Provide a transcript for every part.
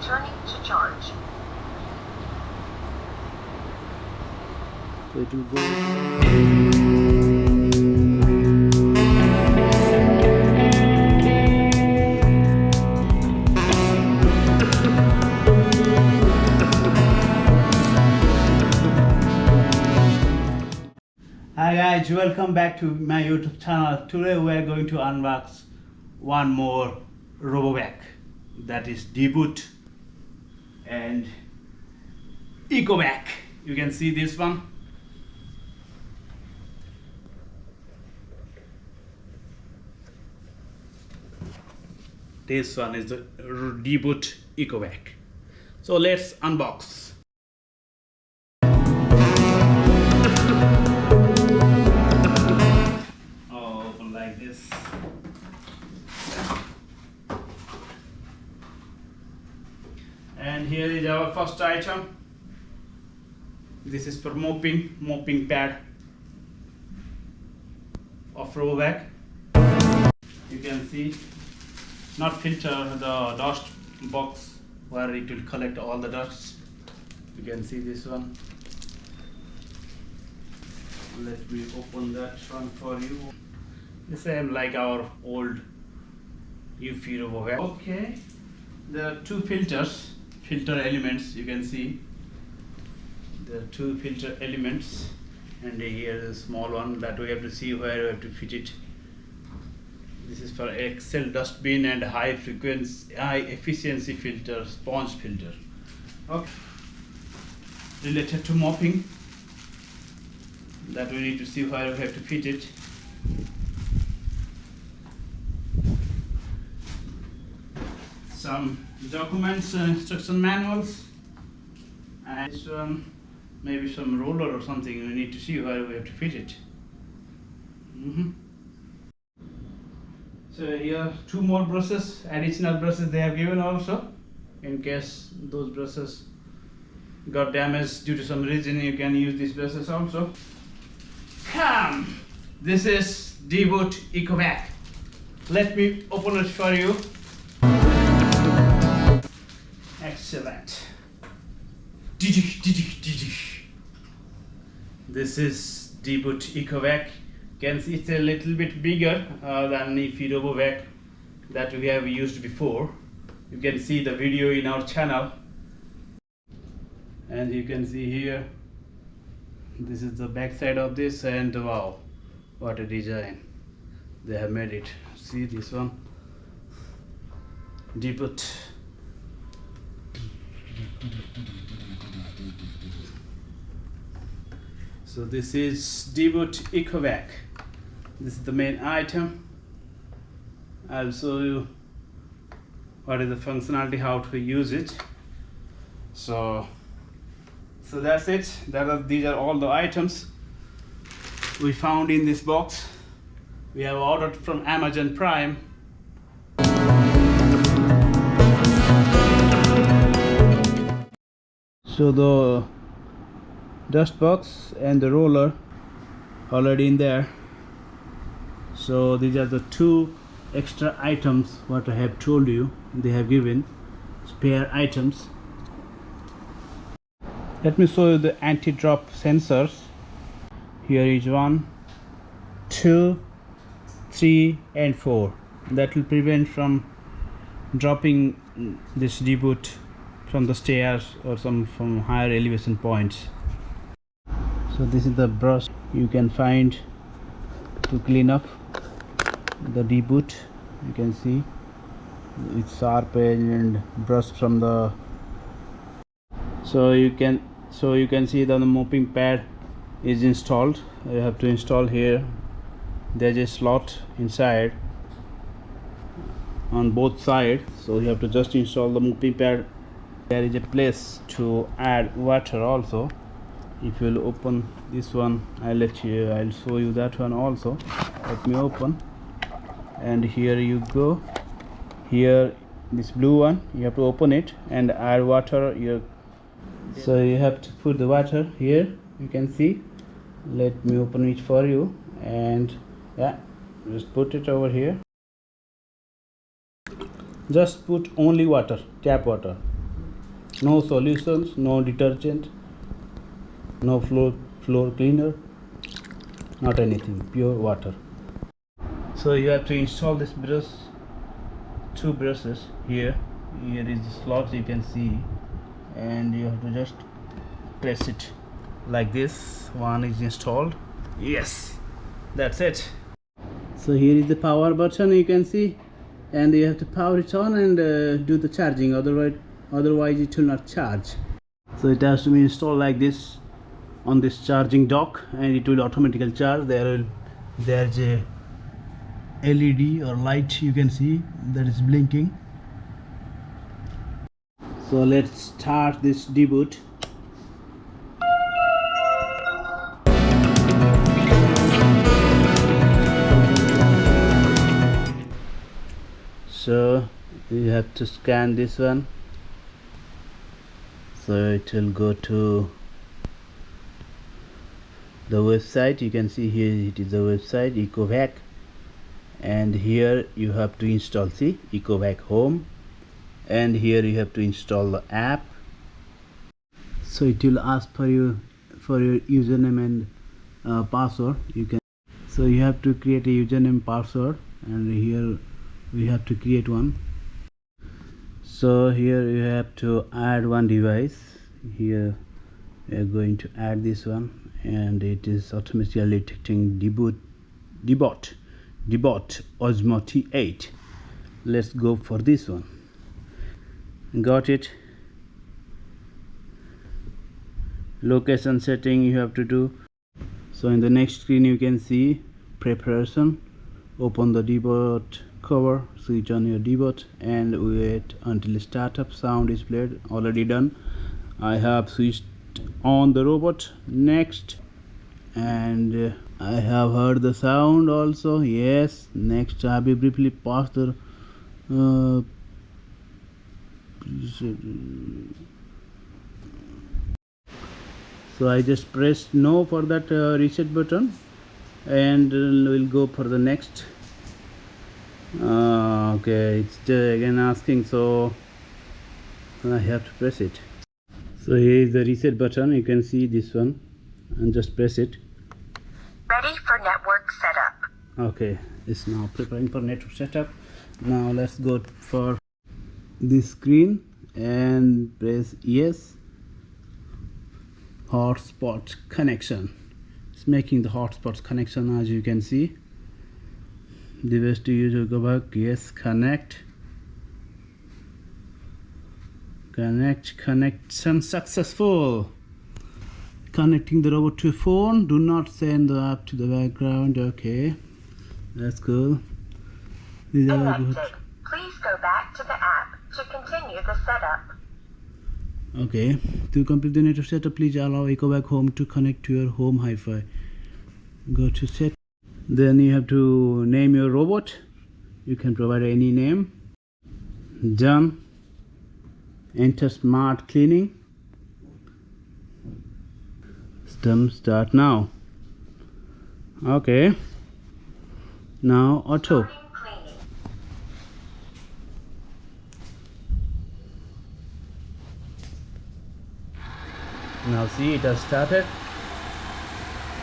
returning to charge. So it will go. Hi guys, welcome back to my YouTube channel. Today we are going to unbox one more RoboVac, that is DEEBOT and ECOVAC. You can see this one. This one is the DEEBOT ECOVAC. So let's unbox. Like this. And here is our first item. This is for mopping pad of RoboVac. You can see, not filter, the dust box where it will collect all the dust. You can see this one. Let me open that one for you. The same like our old UV RoboVac. Okay, there are two filter elements. You can see there are two filter elements, and here is a small one that we have to see where we have to fit it. This is for Excel dustbin and high efficiency filter, sponge filter. Okay, related to mopping, that we need to see where we have to fit it. Some documents, instruction manuals, and this one, maybe some roller or something. We need to see where we have to fit it. So here two more brushes, additional brushes they have given also, in case those brushes got damaged due to some reason. You can use these brushes also. This is DEEBOT ECOVAC. Let me open it for you. Excellent. This is DEEBOT ECOVAC. You can see it's a little bit bigger than the RoboVac that we have used before. You can see the video in our channel, and you can see here, this is the back side of this, and wow, what a design they have made it. See this one, DEEBOT. So this is DEEBOT ECOVAC. This is the main item. I'll show you what is the functionality, how to use it. So that's it. These are all the items we found in this box. We have ordered from Amazon Prime. So the dust box and the roller already in there. So these are the two extra items what I have told you they have given, spare items. Let me show you the anti-drop sensors. Here is 1, 2, 3 and 4. That will prevent from dropping this DEEBOT from the stairs or from higher elevation points. So this is the brush you can find to clean up the DEEBOT. You can see it's sharp edge and brush from the. So you can see that the mopping pad is installed. You have to install here. There's a slot inside on both sides, so you have to just install the mopping pad. There is a place to add water also. If you'll open this one, I'll show you that one also. Let me open, and here you go. Here, this blue one, you have to open it and add water. So you have to put the water here. You can see. Let me open it for you, and yeah, just put it over here. Just put only water, tap water. No solutions, no detergent, no floor cleaner, not anything, pure water. So you have to install this brush, two brushes here. Here is the slot you can see, and you have to just press it like this. One is installed. Yes, that's it. So here is the power button you can see, and you have to power it on and do the charging, otherwise it will not charge. So it has to be installed like this on this charging dock, and it will automatically charge. There's a LED or light you can see that is blinking. So let's start this DEEBOT. So you have to scan this one, so it will go to the website. You can see here it is the website ECOVAC, and here you have to install, see, ECOVAC home, and here you have to install the app. So it will ask for your username and password. So you have to create a username, password, and here we have to create one. So here you have to add one device. Here we are going to add this one, and it is automatically detecting DEEBOT Osmo T8. Let's go for this one. Got it. Location setting you have to do. So in the next screen you can see preparation. Open the DEEBOT cover, switch on your DEEBOT, and wait until startup. Sound is played, already done. I have switched on the robot. Next, and I have heard the sound also. Yes. Next, I will briefly pass the so I just pressed no for that reset button, and we'll go for the next. Okay, it's again asking, so I have to press it. So here is the reset button, you can see this one, and just press it. Ready for network setup. Okay, it's now preparing for network setup. Now let's go for this screen and press yes. Hotspot connection. It's making the hotspot connection, as you can see. Device to user go back. Yes, connect. Connection successful. Connecting the robot to a phone. Do not send the app to the background. Okay, that's cool. These are good. Please go back to the app to continue the setup. Okay, to complete the network setup, please allow ECOVAC Home to connect to your home Hi-Fi. Go to set. Then you have to name your robot. You can provide any name. Done. Enter smart cleaning. System start now. Okay. Now auto. Now see, it has started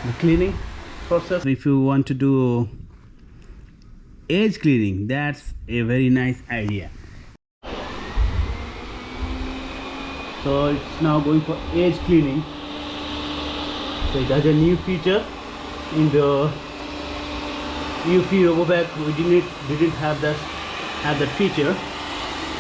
the cleaning process. If you want to do edge cleaning, that's a very nice idea. So it's now going for edge cleaning. So it has a new feature in the UFI RoboVac. We didn't have that feature,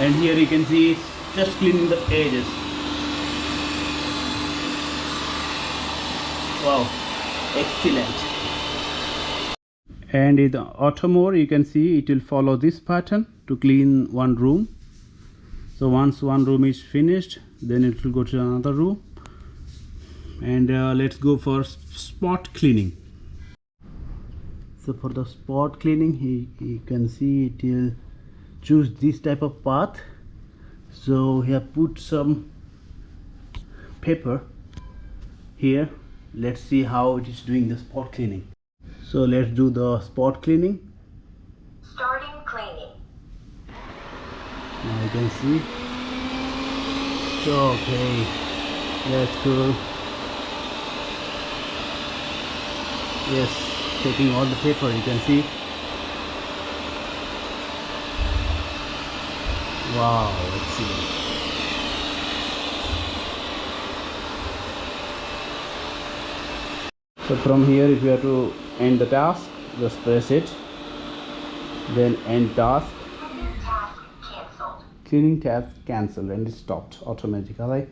and here you can see it's just cleaning the edges. Wow, excellent. And in the auto mode, you can see it will follow this pattern to clean one room. So once one room is finished, then it will go to another room. And let's go for spot cleaning. So for the spot cleaning, you can see it will choose this type of path. So we have put some paper here. Let's see how it is doing the spot cleaning. So let's do the spot cleaning. Starting cleaning. Now you can see Okay, that's cool. Yes, taking all the paper, you can see. Wow, let's see. So from here, if you have to end the task, just press it, then end task. Cleaning task cancelled, and it stopped automatically.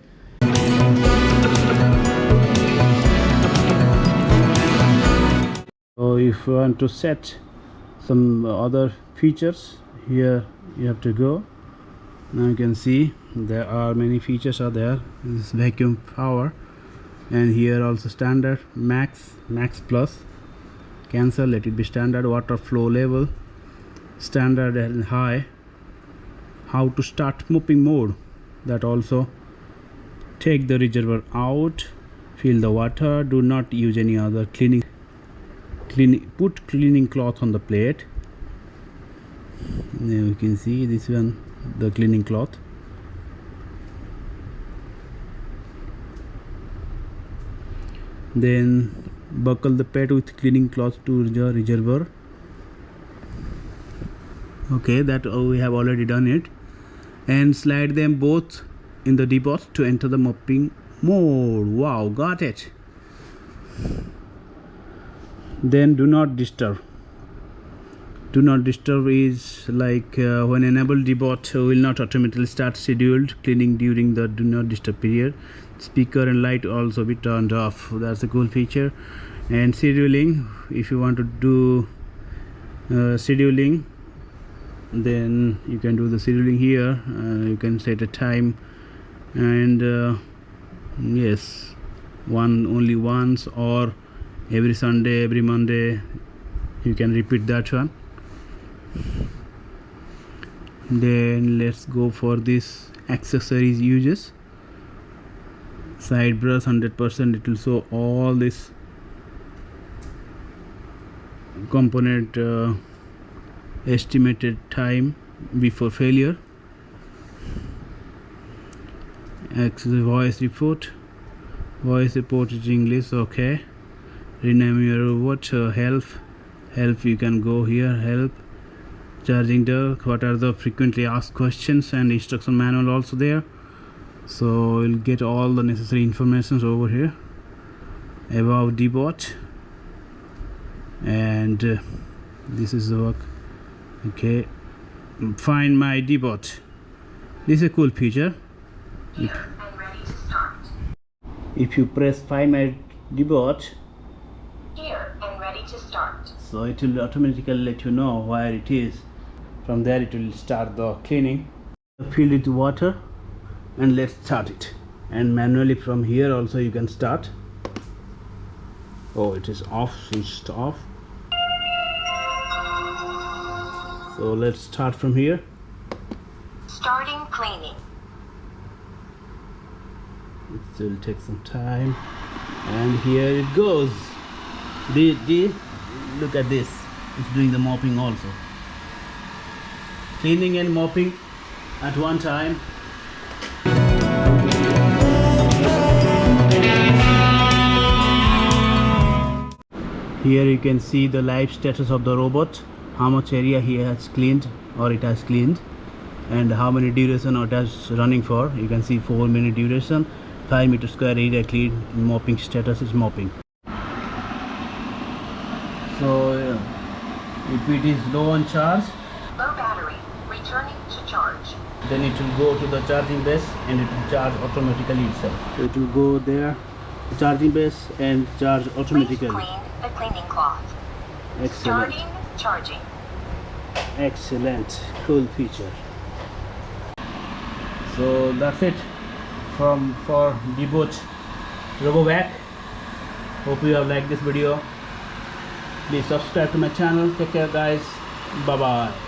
So if you want to set some other features, here you have to go. Now you can see there are many features are there. This vacuum power, and here also standard, max plus, cancel, let it be standard, water flow level, standard and high, how to start mopping mode, that also, take the reservoir out, fill the water, do not use any other cleaning, put cleaning cloth on the plate. Now you can see this one, the cleaning cloth. Then buckle the pad with cleaning cloth to the reservoir. Okay, that we have already done it. And slide them both in the DEEBOT to enter the mopping mode. Wow, got it. Then do not disturb. Do not disturb is like when enabled, DEEBOT will not automatically start scheduled cleaning during the do not disturb period. Speaker and light also be turned off. That's a cool feature. And scheduling, if you want to do scheduling, then you can do the scheduling here. You can set a time, and yes, only once, or every Sunday, every Monday, you can repeat that one. Then let's go for this accessories uses. Side brush 100%, it will show all this component estimated time before failure. Voice report is English. Okay, rename your robot. Help, you can go here, help. Charging duck, what are the frequently asked questions, and instruction manual also there. So you'll get all the necessary information over here about DEEBOT. And this is the work. Okay, find my DEEBOT. This is a cool feature. Here and ready to start. If you press find my DEEBOT, Here and ready to start. so it will automatically let you know where it is. From there it will start the cleaning. Fill it with water, and let's start it. And manually from here also you can start. Oh, it is off, switched off. So let's start from here. Starting cleaning. It will take some time, and here it goes. Look at this, it's doing the mopping also, cleaning and mopping at one time. Here you can see the live status of the robot, how much area he has cleaned or it has cleaned, and how many duration it has running for. You can see 4 minute duration, 5 meter square area clean, mopping status is mopping. So if it is low on charge, Low battery. Returning to charge. then it will go to the charging base and it will charge automatically itself. So it will go there, the charging base, and charge Please automatically. clean the cleaning cloth. Excellent. Starting charging. Excellent, cool feature. So that's it for DEEBOT RoboVac. Hope you have liked this video. Please subscribe to my channel. Take care guys. Bye bye.